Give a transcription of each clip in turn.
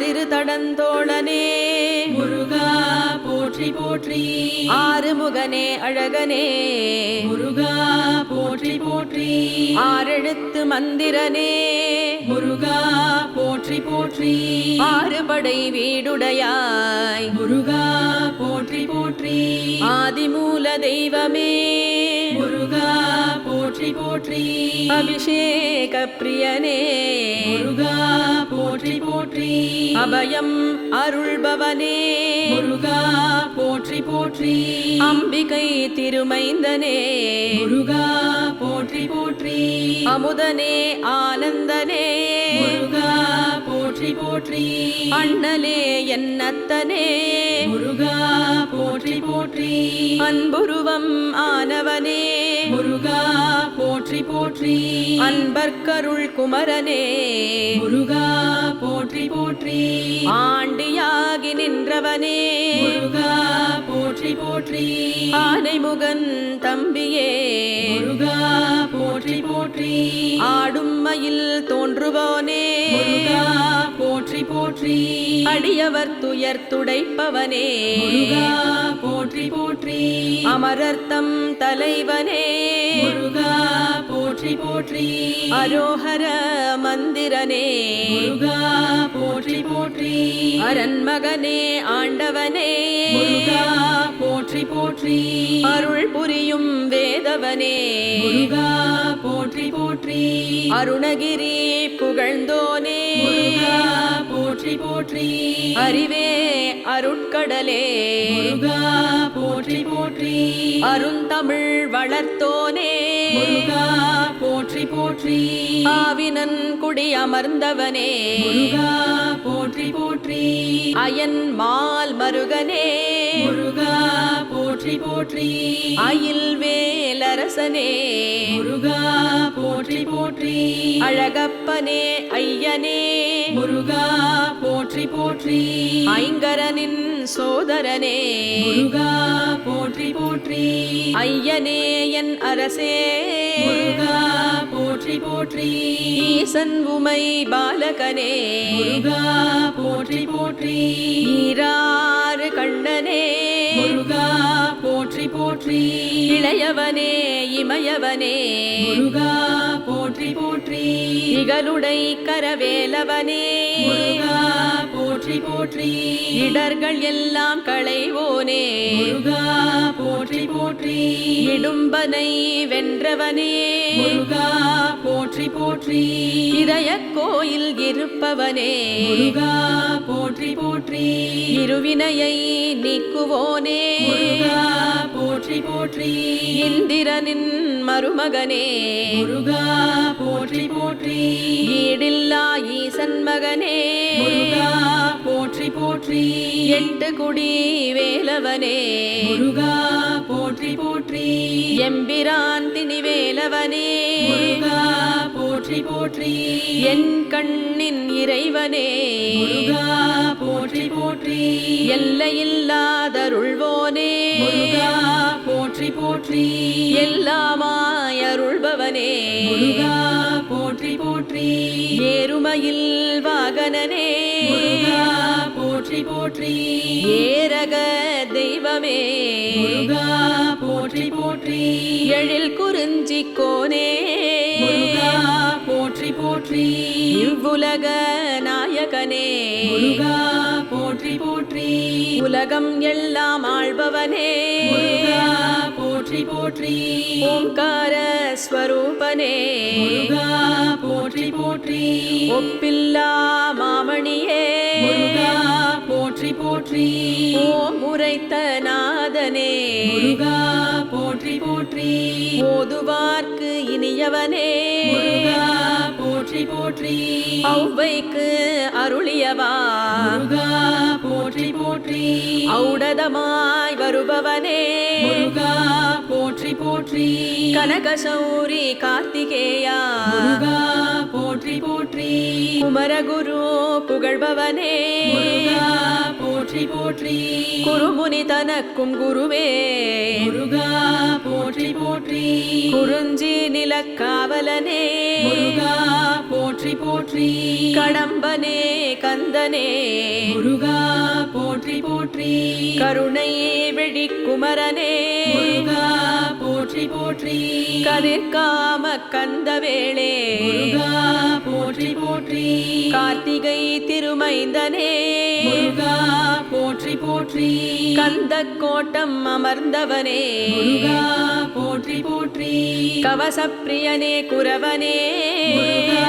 ஆறிரு தடந்தோழனே முருகா போற்றி போற்றி. ஆறுமுகனே அழகனே முருகா போற்றி போற்றி. ஆறெழுத்து மந்திரனே முருகா போற்றி போற்றி. ஆறுபடை வீடுடையாய் முருகா போற்றி போற்றி. ஆதிமூல தெய்வமே முருகா போற்றி போற்றி. அபிஷேக பிரியனே முருகா போற்றி போற்றி. அபயம் அருள்பவனே முருகா போற்றி போற்றி. அம்பிகை திருமைந்தனே முருகா போற்றி போற்றி. அமுதனே ஆனந்தனே முருகா போற்றி போற்றி. அண்ணலே என்னத்தனே முருகா போற்றி போற்றி. அன்புருவம் ஆனவனே முருகா போற்றி போற்றி. அன்பர்க்கருள் குமரனே முருகா போற்றி போற்றி. ஆண்டியாகி நின்றவனே முருகா போற்றி போற்றி. ஆனைமுகன் தம்பியே முருகா போற்றி போற்றி. ஆடும் மயில் தோன்றுவோனே முருகா போற்றி போற்றி. அடியவர் துயர் துடைப்பவனே முருகா போற்றி போற்றி. அமரர்த்தம் தலைவனே முருகா போற்றி போற்றி. அரோஹர மந்திரனே முருகா போற்றி போற்றி. அரண்மகனே ஆண்டவனே முருகா போற்றி போற்றி. அருள் புரியும் வேதவனே முருகா போற்றி போற்றி. அருணகிரி புகழ்ந்தோனே முருகா போற்றி போற்றி. அறிவே அருட்கடலே முருகா போற்றி போற்றி. அருந்தமிழ் வளர்த்தோனே முருகா போற்றி போற்றி. ஆவினன் குடி அமர்ந்தவனே முருகா போற்றி போற்றி. அயன் மால் மருகனே முருகா போற்றி போற்றி. அயில் வேலரசனே முருகா போற்றி போற்றி. அழகப்பனே ஐயனே முருகா போற்றி போற்றி. ஐங்கரனின் சோதரனே முருகா போற்றி போற்றி. ஐயனே என் அரசே முருகா போற்றி போற்றி. ஈசன் உமை பாலகனே முருகா போற்றி போற்றி. ஈராறு கண்ணனே முருகா போற்றி போற்றி. இளையவனே இமயவனே முருகா போற்றி போற்றி. இகலுடை கரவேலவனே முருகா போற்றி போற்றி. இடர்கள் எல்லாம் களைவோனே முருகா போற்றி போற்றி. இடும்பனை வென்றவனே முருகா போற்றி போற்றி. இதய கோயில் இருப்பவனே முருகா போற்றி போற்றி. இருவினையை நீக்குவோனே முருகா போற்றி போற்றி. இந்திரனின் மருமகனே முருகா போற்றி போற்றி. ஈடில்லா ஈசன் மகனே முருகா போற்றி போற்றி. எட்டு குடி வேலவனே முருகா போற்றி போற்றி. எம்பிரான் திணிவேலவனே முருகா போற்றி போற்றி. என் கண்ணின் இறைவனே முருகா போற்றி போற்றி. எல்லையில்லாதருள்வோனே முருகா போற்றி போற்றி. எல்லாமாய் அருள்பவனே முருகா போற்றி போற்றி. ஏறுமையில் வாகனனே முருகா போற்றி போற்றி. ஏரக தெய்வமே முருகா போற்றி போற்றி. எழில் குறிஞ்சி கோனே முருகா போற்றி போற்றி. இவ்வுலக நாயகனே முருகா போற்றி போற்றி. உலகம் எல்லாம் ஆள்பவனே முருகா போற்றி போற்றி. ஓம்கார ஸ்வரூபனே முருகா போற்றி போற்றி. ஒப்பில்லா மாமணியே முருகா போற்றி போற்றி. ஓம் உரைத்த நாதனே முருகா போற்றி போற்றி. ஓதுவார்க்கு இனியவனே முருகா போற்றி போற்றி. ஔவைக்கு அருளியவா முருகா போற்றி போற்றி. ஔடதமாய் வருபவனே முருகா போற்றி போற்றி. கனகசௌரி கார்த்திகேயா முருகா போற்றி போற்றி. குமரகுரு புகழ்பவனே முருகா போற்றி போற்றி போற்றி குருமுனி தனக்கும் குருவே முருகா போற்றி போற்றி குறிஞ்சி நிலக்காவலனே முருகா போற்றி போற்றி கடம்பனே கந்தனே முருகா போற்றி போற்றி கருணையே வெடிக்குமரனே முருகா போற்றி போற்றி கதிர்காம கந்தவேளே முருகா போற்றி போற்றி கார்த்திகை திருமைந்தனே முருகா போற்றி போற்றி கந்த கோட்டம் அமர்ந்தவனே முருகா போற்றி போற்றி கவசப்பிரியனே குரவனே முருகா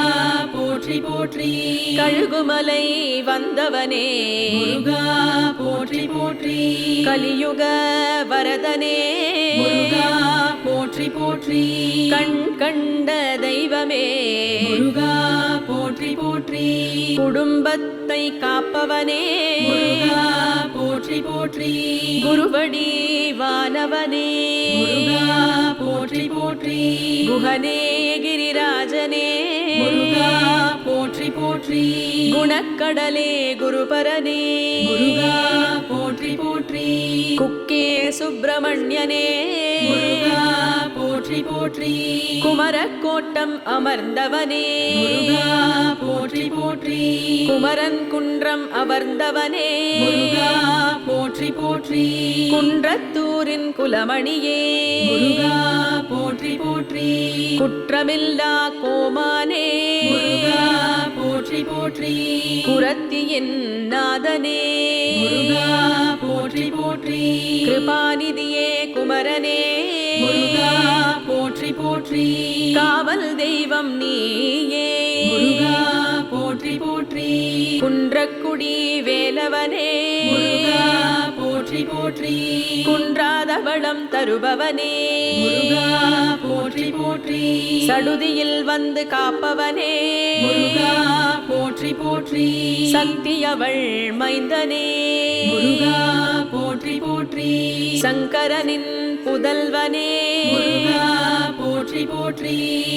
போற்றி போற்றி கழுகுமலை வந்தவனே முருகா போற்றி போற்றி கலியுக வரதனே முருகா போற்றி போற்றி கண் கண்ட தெய்வமே முருகா போற்றி போற்றி குடும்பத்தை காப்பவனே முருகா போற்றி போற்றி குருவடி வானவனே முருகா போற்றி போற்றி குஹனே கிரிராஜனே முருகா போற்றி போற்றி குணக்கடலே குருபரனே முருகா போற்றி போற்றி குக்கே சுப்பிரமணியனே முருகா போற்றி போற்றி குமரக்கோட்டம் அமர்ந்தவனே முருகா போற்றி போற்றி குமரன் குன்றம் அமர்ந்தவனே முருகா போற்றி போற்றி குன்றத்தூரின் குலமணியே முருகா போற்றி போற்றி குற்றமில்லா கோமானே முருகா போற்றி போற்றி குரத்தியின் நாதனே முருகா போற்றி போற்றி கிருபாநிதியே குமரனே முருகா போற்றி போற்றி காவல் தெய்வம் நீயே முருகா போற்றி போற்றி குன்றக்குடி வேலவனே முருகா போற்றி போற்றி குன்றாத வளம் தருபவனே முருகா போற்றி போற்றி சடுதியில் வந்து காப்பவனே முருகா போற்றி போற்றி சக்தியவள் மைந்தனே முருகா போற்றி போற்றி சங்கரனின் புதல்வனே முருகா போற்றி போற்றி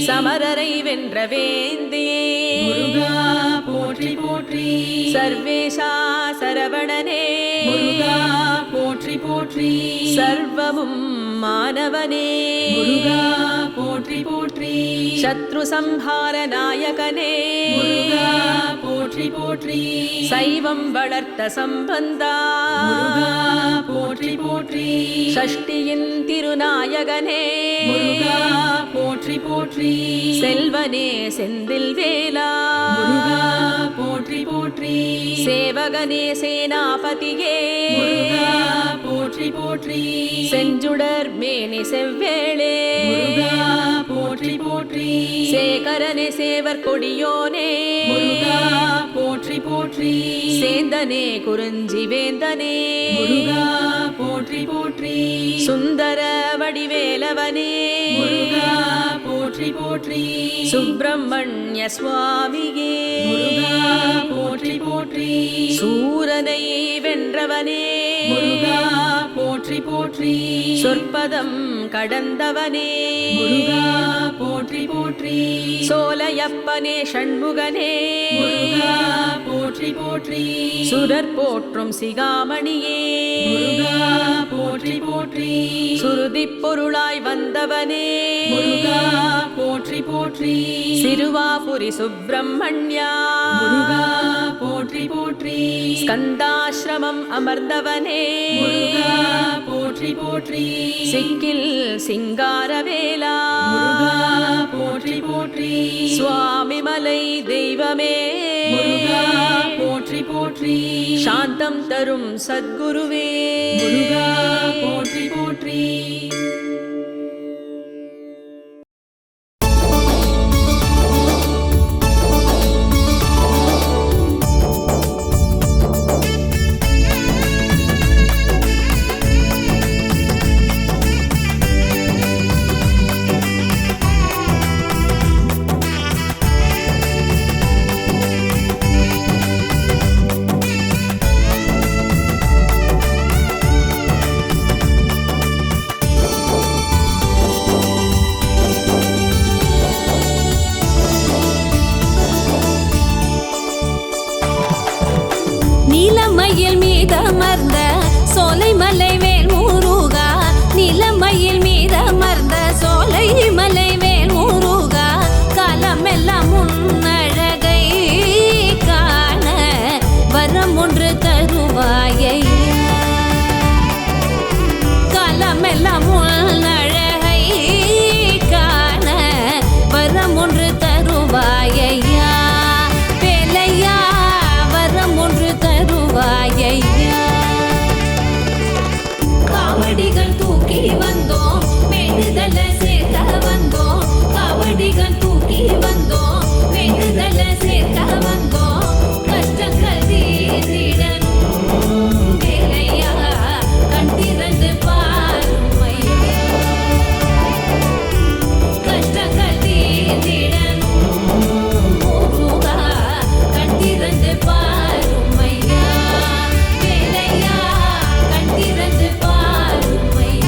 சமரரை வென்ற வேந்தே முருகா போற்றி போற்றி சர்வேஷா சரவணனே முருகா போற்றி போற்றி சர்வமும் மானவனே முருகா போற்றி போற்றி சத்ரு சம்ஹார நாயகனே முருகா போற்றி போற்றி சைவம் வளர்த்த சம்பந்தா முருகா போற்றி போற்றி ஷஷ்டியின் திருநாயகனே முருகா போற்றி போற்றி செல்வனே செந்தில் வேலா முருகா போற்றி போற்றி சேவகனே சேனாபதியே முருகா போற்றி போற்றி செஞ்சுடர் மேனி செவ்வேளே முருகா போற்றி போற்றி சேகரனே சேவர் கொடியோனே முருகா போற்றி போற்றி சேந்தனே குறிஞ்சி வேந்தனே முருகா போற்றி போற்றி சுந்தர வடிவேலவனே முருகா போற்றி போற்றி சுப்பிரமணிய சுவாமியே முருகா போற்றி போற்றி சூரனை வென்றவனே முருகா போற்றி போற்றி சொற்பதம் கடந்தவனே முருகா போற்றி போற்றி சோலையப்பனே ஷண்முகனே முருகா போற்றி போற்றி சுரர் போற்றும் சிகாமணியே முருகா போற்றி போற்றி சுருதிப் பொருளாய் வந்தவனே முருகா போற்றி போற்றி சிறுவாபுரி சுப்பிரமணியா முருகா போற்றி போற்றி ஸ்கந்தாசிரமம் அமர்ந்தவனே முருகா போற்றி போற்றி சிக்கில் சிங்காரவேலா முருகா போற்றி போற்றி சுவாமிமலை தெய்வமே முருகா போற்றி போற்றி சாந்தம் தரும் சத்குருவே முருகா போற்றி போற்றி காவடிகள் தூக்கி வந்தோம் வேண்டுதல சேர்க்க வந்தோம் காவடிகள் தூக்கி வந்தோம் வேண்டுதல சேர்க்க வந்தோம் கஷ்டங்கள் தீர்ந்திடணும் வேலையா கண் திறந்து பாரும் ஐயா கஷ்டங்கள் தீர்ந்திடணும் முருகா கண் திறந்து பாரும் ஐயா வேலையா கண் திறந்து பாரும் ஐயா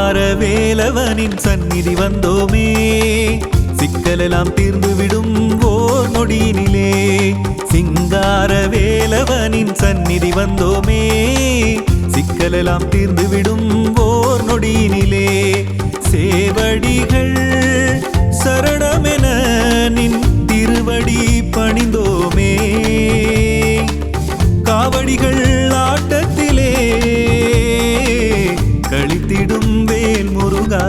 சிங்கார வேலவனின் சந்நிதி வந்தோமே, சிக்கலெல்லாம் தீர்ந்துவிடும் ஓர் நொடியினிலே. சிங்கார வேலவனின் சந்நிதி வந்தோமே, சிக்கலெல்லாம் தீர்ந்துவிடும் ஓர் நொடியினிலே. சேவடிகள் சரணமென நின் திருவடி பணிந்தோமே, காவடிகள் ஆட்டத்திலே கழித்திடும் வேல் முருகா.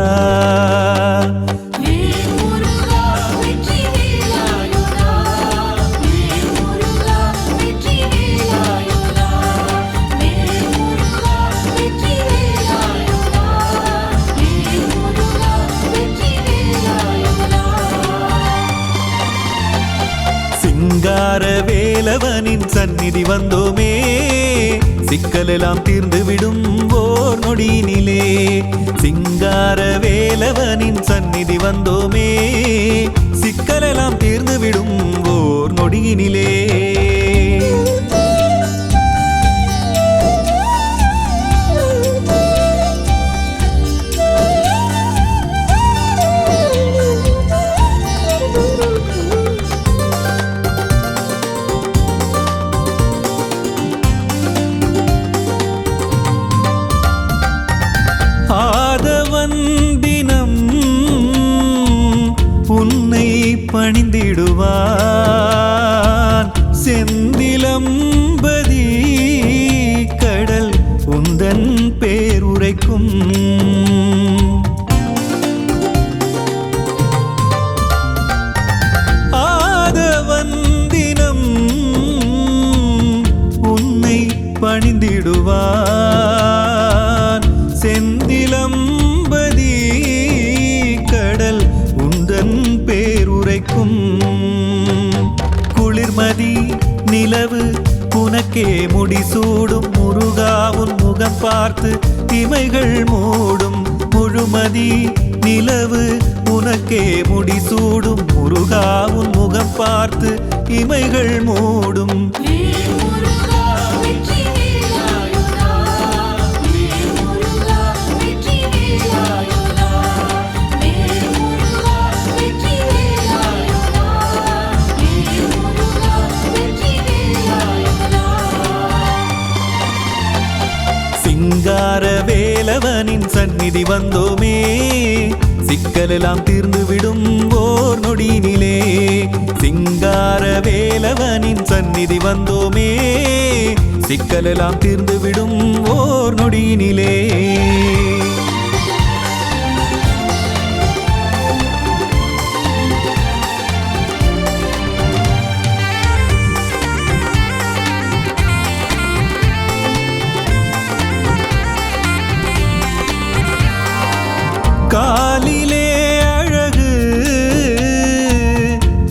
சிங்கார வேலவனின் சந்நிதி வந்தோமே, சிக்கலெல்லாம் தீர்ந்துவிடும் ஓர் நொடியினிலே. சிங்கார வேலவனின் சந்நிதி வந்தோமே, சிக்கலெல்லாம் தீர்ந்துவிடும் ஓர் நொடியினிலே. ஆதவந்தினம் உன்னை பணிந்திடுவான், செந்திலம்பதி கடல் உந்தன் பேருரைக்கும். ஆதவந்தினம் உன்னை பணிந்திடுவான், செந்திலம்பதி கடல் உந்தன் பேருரைக்கும். குளிர்மதி நிலவு உனக்கே முடிசூடும் முருகா, உன் முகம் பார்த்து இமைகள் மூடும். முழுமதி நிலவு உனக்கே முடிசூடும் முருகா, உன் முகம் பார்த்து இமைகள் மூடும். சிங்கார வேலவனின் சந்நிதி வந்தோமே, சிக்கலெல்லாம் தீர்ந்துவிடும் ஓர் நொடியினிலே. சிங்கார வேலவனின் சந்நிதி வந்தோமே, சிக்கலெல்லாம் தீர்ந்துவிடும் ஓர் நொடியினிலே. காலிலே அழகு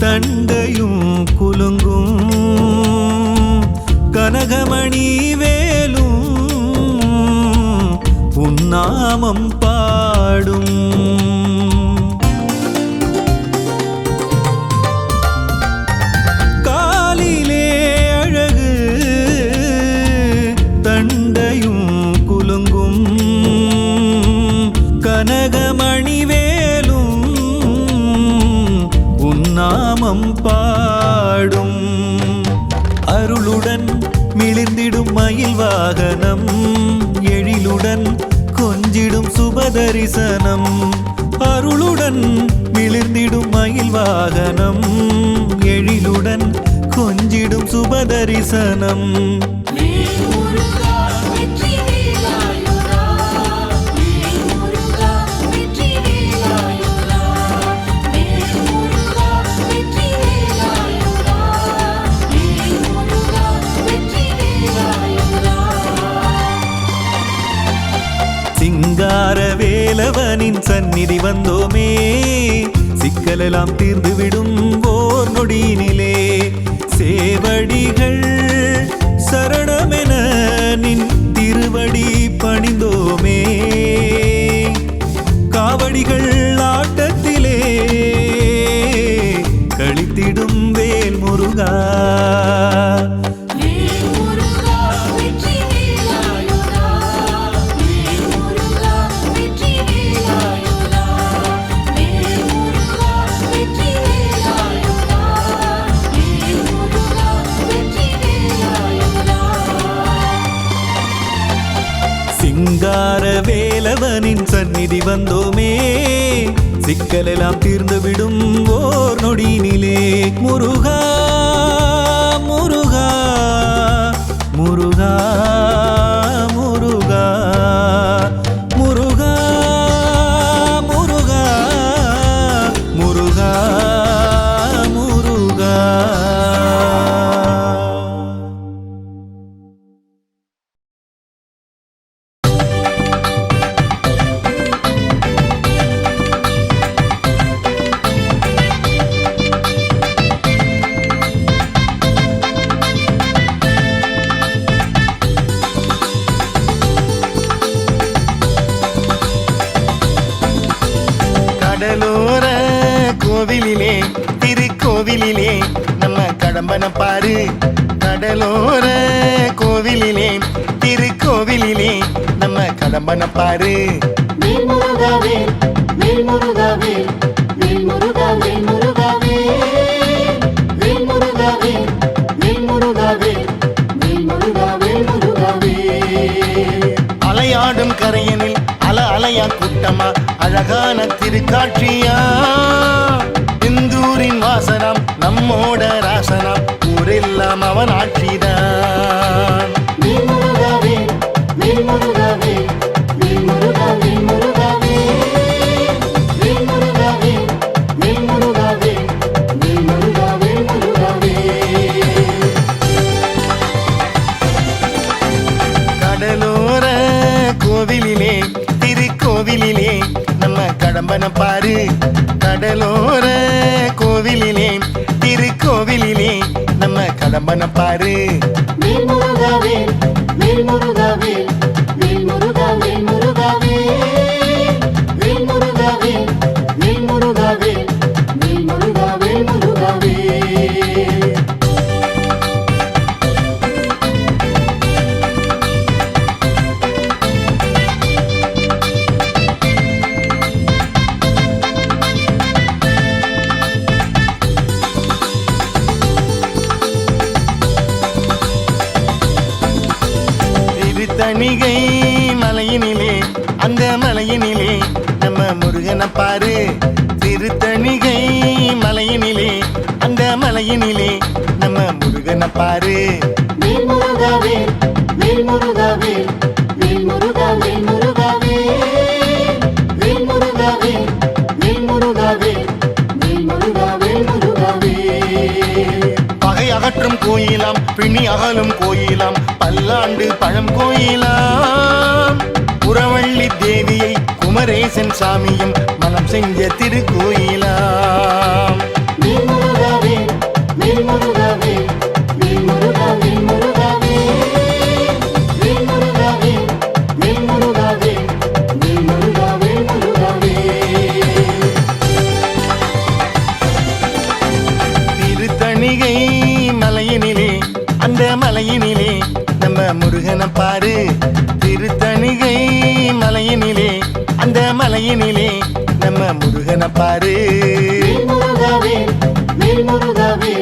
தண்டையும் குலுங்கும், கனகமணி வேலும் உன்னாமம் பாடும். காலிலே அழகு தண்டையும் குலுங்கும், கனகமணி வேலும் உன்னாமம் பாடும். அருளுடன் மிளிர்ந்திடும் மயில் வாகனம், எழிலுடன் கொஞ்சிடும் சுபதரிசனம். அருளுடன் மிளிர்ந்திடும் மயில் வாகனம், எழிலுடன் கொஞ்சிடும் சுபதரிசனம். சிங்கார வேலவனின் சந்நிதி வந்தோமே, சிக்கலெல்லாம் தீர்ந்துவிடும் ஓர் நொடியினிலே. சேவடிகள் சரணமென நின் திருவடி பணிந்தோமே, காவடிகள் ஆட்டத்திலே கழித்திடும் வேல் முருகா. வெற்றி வேலாயுதா, சிங்கார வேலவனின் சந்நிதி வந்தோமே சிக்கலெல்லாம் தீர்ந்துவிடும் ஓர் நொடியினிலே முருகா முருகா முருகா முருகா முருகா முருகா முருகா முருகா கடலோர கோவிலிலே திருக்கோவிலிலே நம்ம கடம்பன பாரு கடலோர கோவிலிலே திருக்கோவிலிலே நம்ம கடம்பன பாரு மேல்முருகாவே மேல்முருகாவே மேல்முருகாவே முருகாவே மேல்முருகாவே மேல்முருகாவே மேல்முருகாவே முருகாவே அலையாடும் கரையனில் அல அலையா கூட்டமா அழகான திருக்காட்சியா இந்தூரின் வாசனம் நம்மோட ராசனம் ஊரெல்லாம் அவன் ஆட்சிதான் மேல்முருகாவே மேல்முருகாவே மேல்முருகாவே முருகாவே மேல்முருகாவே மேல்முருகாவே மேல்முருகாவே முருகாவே கடலோர கோவிலிலே திருக்கோவிலிலே நம்ம கடம்பன பாரு கடலோர கோவிலிலே திருக்கோவிலிலே நம்ம கடம்பன பாரு மேல்முருகாவே மேல்முருகாவே மேல்முருகாவே முருகாவே மேல்முருகாவே மேல்முருகாவே மேல்முருகாவே முருகாவே திருத்தணிகை மலையினிலே அந்த மலையினிலே நம்ம முருகனை பாரு திருத்தணிகை மலையினிலே அந்த மலையினிலே நம்ம முருகனை பாரு மேல்முருகாவே மேல்முருகாவே மேல்முருகாவே முருகாவே மேல்முருகாவே மேல்முருகாவே மேல்முருகாவே முருகாவே பகை அகற்றும் கோயிலாம் பிணி அகலும் கோயிலாம் பல்லாண்டு பழம் கோயிலாம் புறவள்ளி தேவியை குமரேசன் சாமியும் மனம் செஞ்ச திருக்கோயிலாம் மேல்முருகாவே மேல்முருகாவே மேல்முருகாவே முருகாவே மேல்முருகாவே மேல்முருகாவே மேல்முருகாவே முருகாவே திருத்தணிகை மலையினிலே அந்த மலையினிலே நம்ம முருகனை பாரு திருத்தணிகை மலையினிலே அந்த மலையினிலே நம்ம முருகனை பாரு மேல்முருகாவே மேல்முருகாவே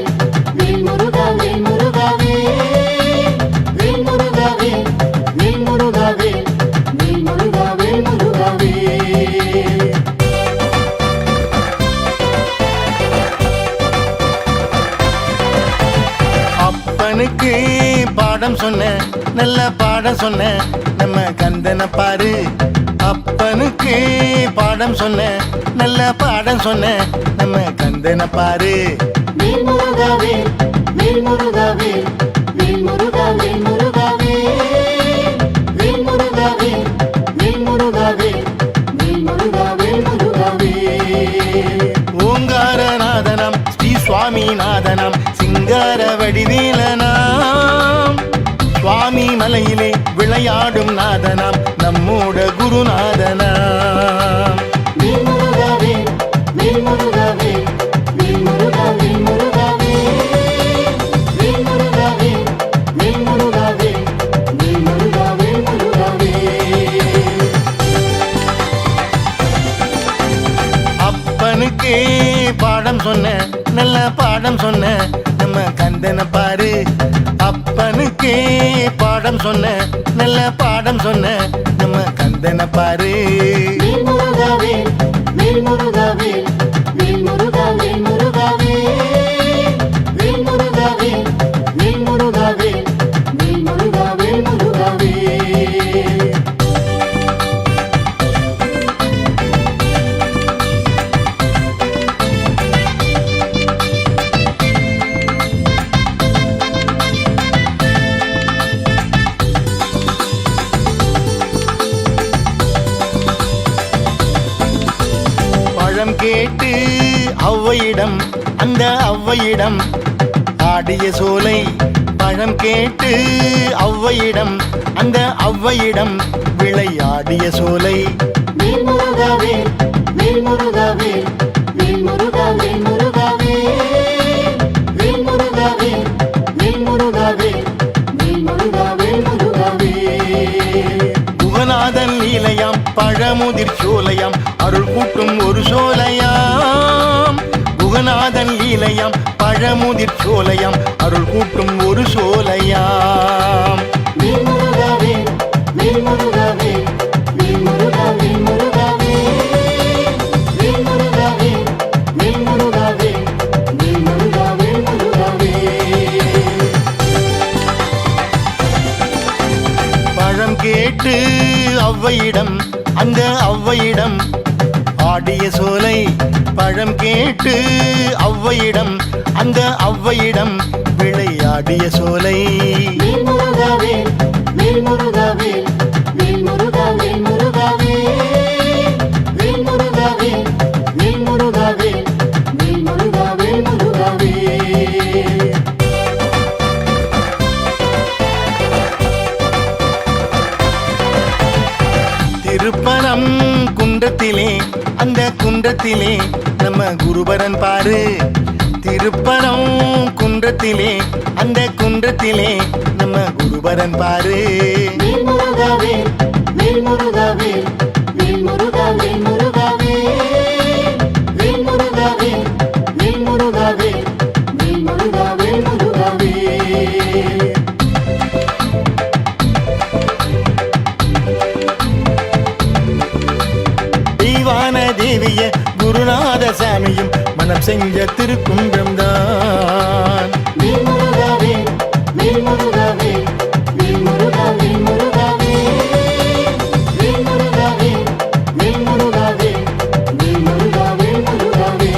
மேல்முருகாவே முருகாவே மேல்முருகாவே மேல்முருகாவே மேல்முருகாவே முருகாவே அப்பனுக்கு பாடம் சொன்ன நல்ல பாடம் சொன்ன நம்ம கந்தனை பாரு அப்பனுக்கு பாடம் சொன்ன நல்ல பாடம் சொன்ன நம்ம கந்தனை பாரு மேல்முருகாவே மேல்முருகாவே மேல்முருகாவே முருகாவே மேல்முருகாவே மேல்முருகாவே மேல்முருகாவே முருகாவே ஓங்காரநாதனம் ஸ்ரீ சுவாமிநாதனம் சிங்கார வடிவேலனாம் சுவாமி மலையிலே விளையாடும் நாதனாம் நம்மோட குருநாதனாம் மேல்முருகாவே மேல்முருகாவே மேல்முருகாவே முருகாவே மேல்முருகாவே மேல்முருகாவே மேல்முருகாவே முருகாவே அப்பனுக்கே பாடம் சொன்ன நல்ல பாடம் சொன்ன நம்ம கந்தனை பாரு. அப்பனுக்கே பாடம் சொன்ன நல்ல பாடம் சொன்ன நம்ம கந்தனை பாரு. வேல் முருகாவே வேல் முருகாவே வேல் முருகாவே முருகாவே வேல் முருகாவே வேல் முருகாவே வேல் முருகாவே முருகாவே. பழம் கேட்டு ஔவையிடம் அந்த ஔவையிடம் ஆடிய சோலை. பழம் கேட்டு ஔவையிடம் அந்த ஔவையிடம் விளையாடிய சோலை. வேல் முருகாவே வேல் முருகாவே வேல் முருகாவே முருகாவே வேல் முருகாவே வேல் முருகாவே வேல் முருகாவே முருகாவே. குகநாதன் லீலையாம் பழமுதிர் சோலையாம் அருள் கூட்டும் ஒரு சோலையாம். குகநாதன் லீலையாம் பழமுதிர் சோலையாம் அருள் கூட்டும் ஒரு சோலையாம். வேல் முருகாவே வேல் முருகாவே வேல் முருகாவே முருகாவே வேல் முருகாவே வேல் முருகாவே வேல் முருகாவே முருகாவே. பழம் கேட்டு ஔவையிடம் அந்த ஔவையிடம் ஆடிய சோலை. பழம் கேட்டு ஔவையிடம் அந்த ஔவையிடம் விளையாடிய சோலை. வேல் முருகாவே வேல் முருகாவே வேல் முருகாவே முருகாவே வேல் முருகாவே வேல் முருகாவே வேல் முருகாவே முருகாவே. திருப்பரம் குன்றத்திலே அந்த குன்றத்திலே நம்ம குருபரன் பாரு. திருப்பரம் குன்றத்திலே அந்த குன்றத்திலே நம்ம குருபரன் பாரு. வேல் முருகாவே வேல் முருகாவே வேல் முருகாவே முருகாவே வேல் முருகாவே வேல் முருகாவே வேல் முருகாவே முருகாவே. தெய்வான தேவிய குருநாத சாமியும் மனம் செஞ்ச திருக்குன்றம் தான். வேல் முருகாவே வேல் முருகாவே வேல் முருகாவே முருகாவே வேல் முருகாவே வேல் முருகாவே வேல் முருகாவே முருகாவே.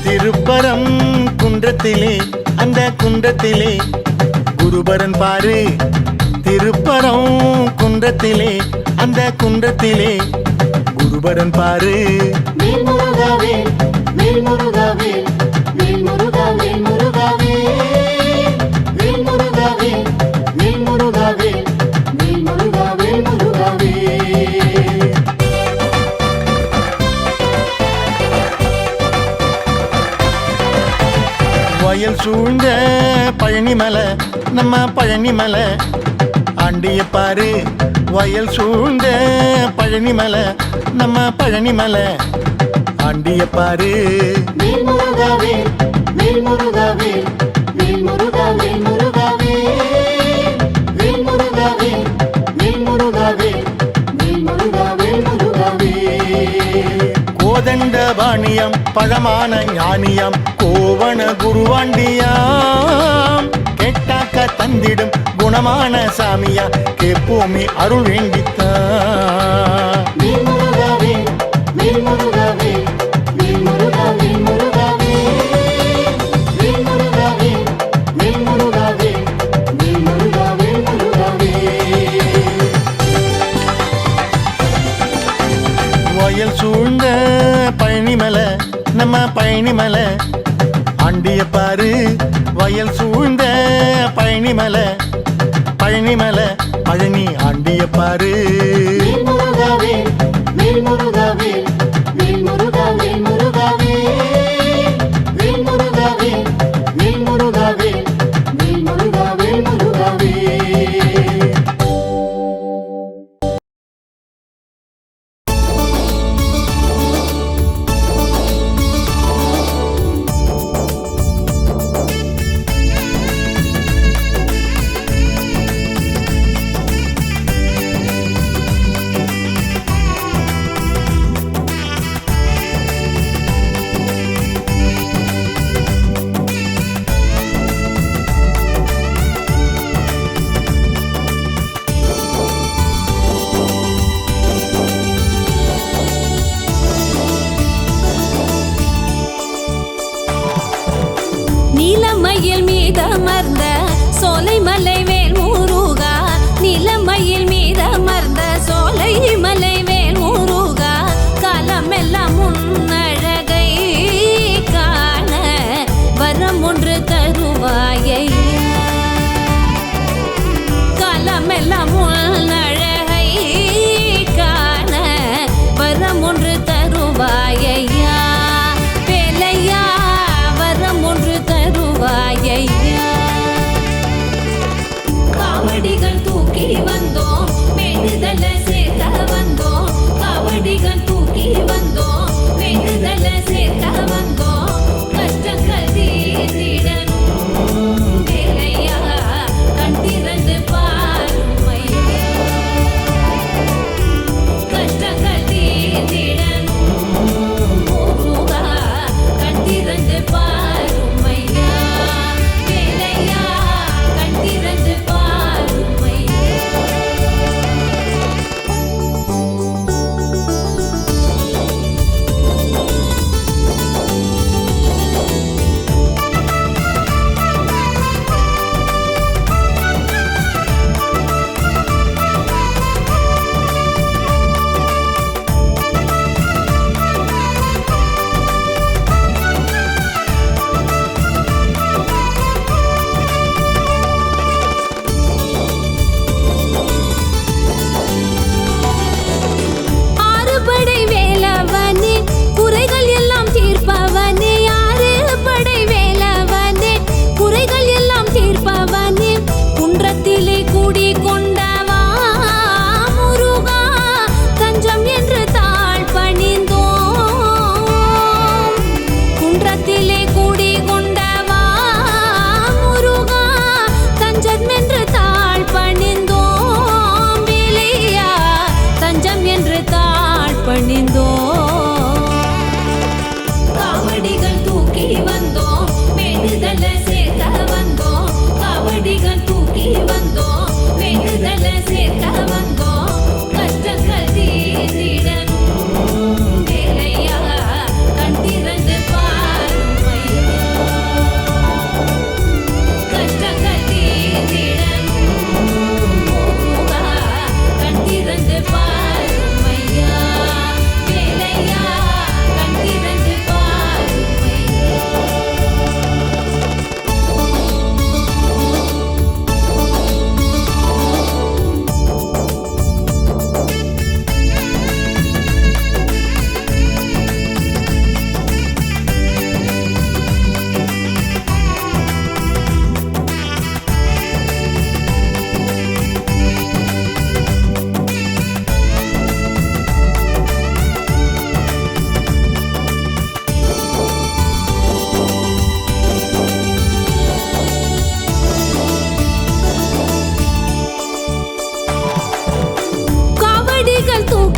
திருப்பரம் குன்றத்திலே அந்த குன்றத்திலே குருபரன் பாரு. திருப்பரம் குன்றத்திலே அந்த குன்றத்திலே குருபரன் பாரு. வேல் முருகாவே வேல் முருகாவே வேல் முருகாவே முருகாவே வேல் முருகாவே வேல் முருகாவே வேல் முருகாவே முருகாவே. வயல் சூழ்ந்த பழனிமலை நம்ம பழனிமலை ஆண்டிய பாரு. வயல் சூழ்ந்த பழனிமலை நம்ம பழனிமலை ஆண்டிய பாரு. வேல் முருகாவே வேல் முருகாவே வேல் முருகாவே முருகாவே வேல் முருகாவே வேல் முருகாவே வேல் முருகாவே முருகாவே. கோதண்ட பாணியம் பழமான ஞானியம் கோவண குருவாண்டியாம். கேட்டாக்க தந்திடும் குணமான சாமியா கேப்போமே அருள் வேண்டித்தான். வேல் முருகாவே வேல் முருகாவே வேல் முருகாவே முருகாவே வேல் முருகாவே வேல் முருகாவே வேல் முருகாவே முருகாவே. வயல் சூழ்ந்த பழனிமலை நம்ம பழனிமலை ஆண்டிய பாரு. வயல் சூழ்ந்த பழனிமலை பழனிமலை பழனி ஆண்டிய பாரு. வேல் முருகாவே வேல் முருகாவே வேல் முருகாவே முருகாவே வேல் முருகாவே வேல் முருகாவே வேல் முருகாவே முருகாவே.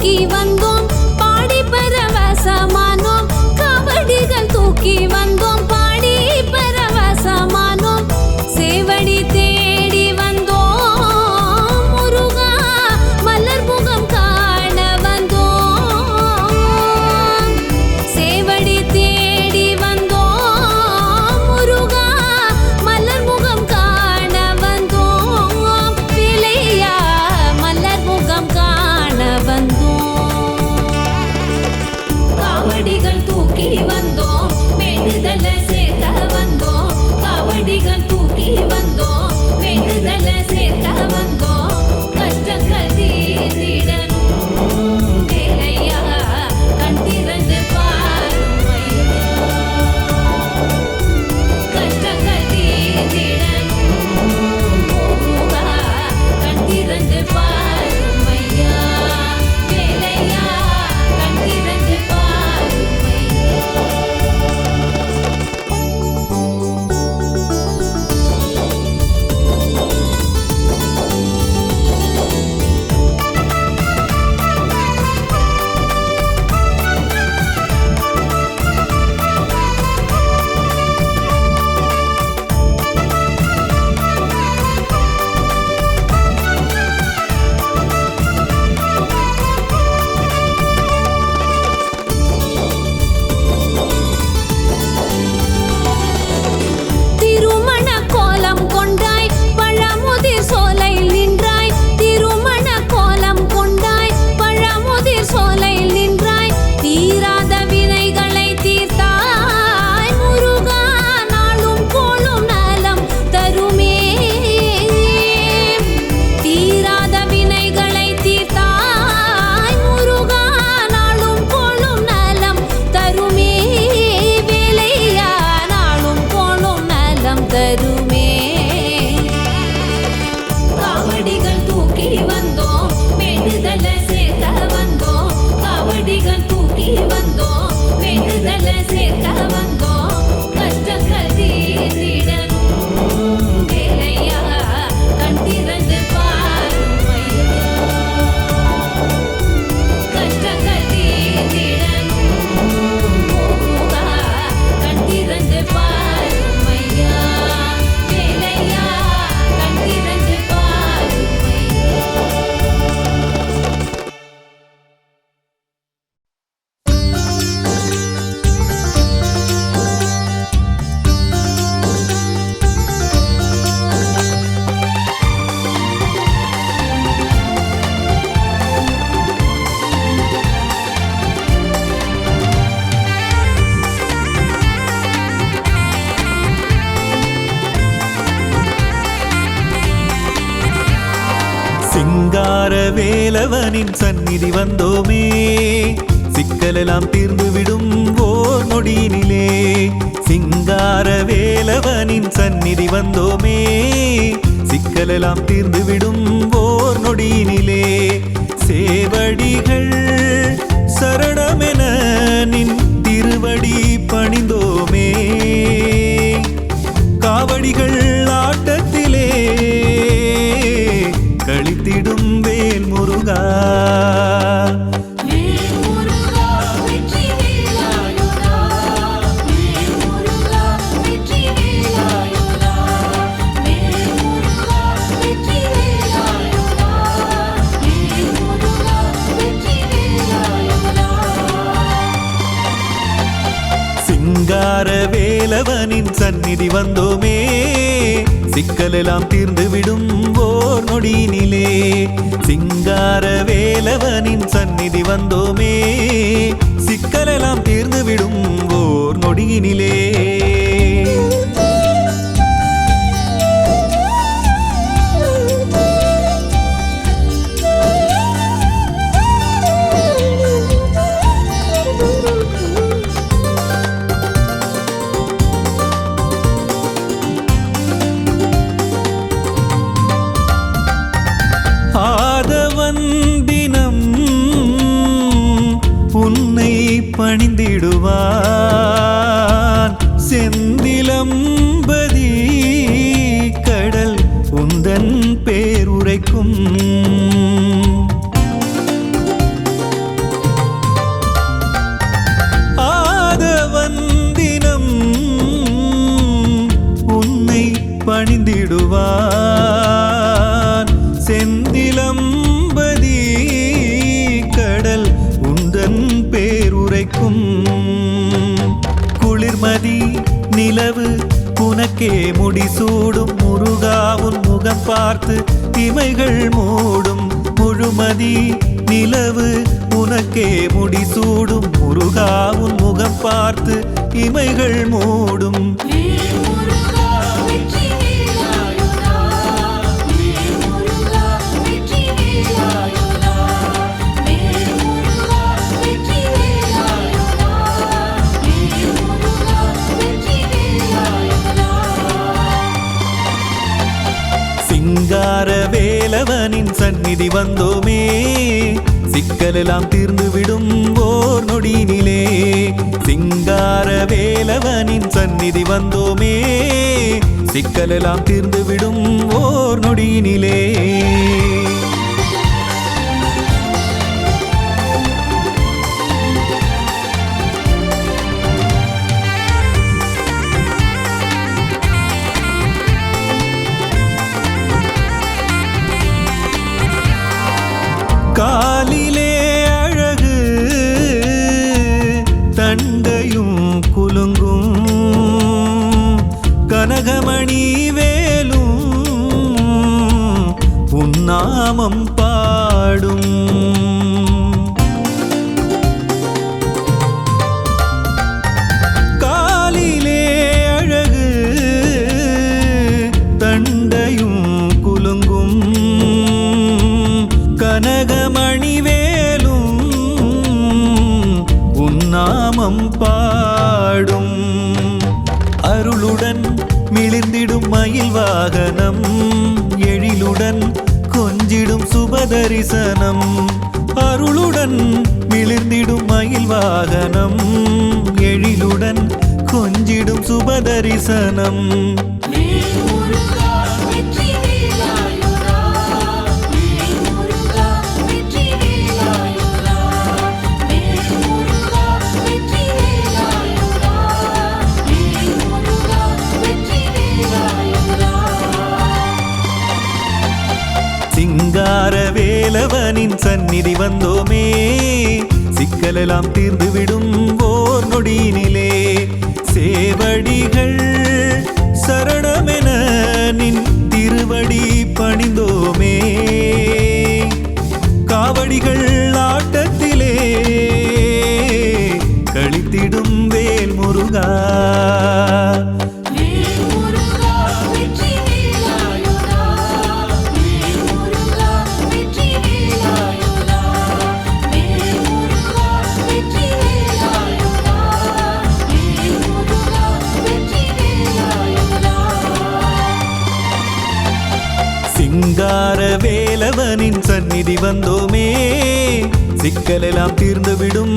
தூக்கி வந்தோம் பாடி பரவசமானோம் காவடிகள் தூக்கி வந்தோம் பாடி பரவசமானோம் சேவடி தேடி வந்தோம் முருகா மலர் முகம் காண வந்தோம் சேவடி தேடி வந்தோம் முருகா மலர் முகம் காண வந்தோம் பிள்ளையா மலர் முகம் காண வந்தோம் காவடிகள் தூக்கி வந்தோம் வேண்டுதல சேர்க்க வந்தோம் காவடிகள் தூக்கி வந்தோம் வேண்டுதல சேர்க்க வந்தோம் கஷ்டங்கள் தீர்ந்திடணும் வேலையா கண் திறந்து பாரும் ஐயா கஷ்டங்கள் தீர்ந்திடணும் முருகா கண் திறந்து பாரும் ஐயா வேலையா கண் திறந்து பாரும் ஐயா திருமண கோலம் கொண்டாய் பழமுதிர் சோலையில் நின்றாய் திருமண கோலம் கொண்டாய் பழமுதிர் சோலையில் நின்றாய் தீராத வினைகளை தீர்த்தாய் முருகா நாளும் கோளும் நலம் தருமே தீராத வினைகளை தீர்த்தாய் முருகா நாளும் கோளும் நலம் தருமே வேலையா நாளும் கோளும் நலம் தருமே காவடிகள் தூக்கி வந்தோம் வேண்டுதல சேர்க்க வந்தோம் காவடிகள் தூக்கி வந்தோம் வேண்டுதல சேர்க்க வந்தோம் கஷ்டங்கள் தீர்ந்திடணும் வேலையா கண் திறந்து பாரும் ஐயா கஷ்டங்கள் தீர்ந்திடணும் முருகா கண் திறந்து பாரும் ஐயா வேலையா கண் திறந்து பாரும் ஐயா சிங்கார வேலவனின் சந்நிதி வந்தோமே சிக்கலெல்லாம் தீர்ந்துவிடும் ஓர் நொடியினிலே சிங்கார வேலவனின் சந்நிதி வந்தோமே சிக்கலெல்லாம் தீர்ந்துவிடும் ஓர் நொடியினிலே சேவடிகள் சரணமென நின் திருவடி பணிந்தோமே காவடிகள் ஆட்டத்திலே கழித்திடும் வேல் முருகா சிங்கார வேலவனின் சந்நிதி வந்தோமே சிக்கலெல்லாம் தீர்ந்துவிடும் ஓர் நொடியினிலே சிங்கார வேலவனின் சந்நிதி வந்தோமே சிக்கலெல்லாம் தீர்ந்துவிடும் ஓர் நொடியினிலே ஆதவன் தினம் உன்னை பணிந்திடுவான் கேட்கும் குளிர்மதி நிலவு உனக்கே முடிசூடும் முருகாவுன் முகம் பார்த்து இமைகள் மூடும் முழுமதி நிலவு உனக்கே முடிசூடும் முருகாவுன் முகம் பார்த்து இமைகள் மூடும் முருகா வெற்றி வேலாயுதா முருகா வெற்றி வேலாயுதா முருகா வெற்றி வேலாயுதா முருகா வெற்றி வேலாயுதா சிங்கார வேலவனின் சந்நிதி வந்தோமே சிக்கலெல்லாம் தீர்ந்துவிடும் ஓர் நொடியினிலே சிங்கார வேலவனின் சந்நிதி வந்தோமே சிக்கலெல்லாம் தீர்ந்துவிடும் ஓர் நொடியினிலே காலிலே அழகு தண்டையும் குலுங்கும் கனகமணி வேலும் உன்னாமம் பாடும் காலிலே அழகு தண்டையும் குலுங்கும் கனகமணி வேலும் உன்னாமம் பாடும் அருளுடன் மிளிர்ந்திடும் மயில் வாகனம் எழிலுடன் கொஞ்சிடும் சுபதரிசனம் அருளுடன் மிளிர்ந்திடும் மயில் வாகனம் எழிலுடன் கொஞ்சிடும் சுபதரிசனம் முருகா வெற்றி வேலாயுதா முருகா வெற்றி வேலாயுதா முருகா வெற்றி வேலாயுதா முருகா வெற்றி வேலாயுதா சிங்கார வேலவனின் சந்நிதி வந்தோமே சிக்கலெல்லாம் தீர்ந்துவிடும் ஓர் நொடியினிலே சேவடிகள் சரணமென நின் திருவடி பணிந்தோமே காவடிகள் ஆட்டத்திலே கழித்திடும் வேல் முருகா முருகா வெற்றி வேலாயுதா முருகா வெற்றி வேலாயுதா முருகா வெற்றி வேலாயுதா முருகா வெற்றி வேலாயுதா சிங்கார வேலவனின் சந்நிதி வந்தோமே சிக்கலெல்லாம் தீர்ந்துவிடும்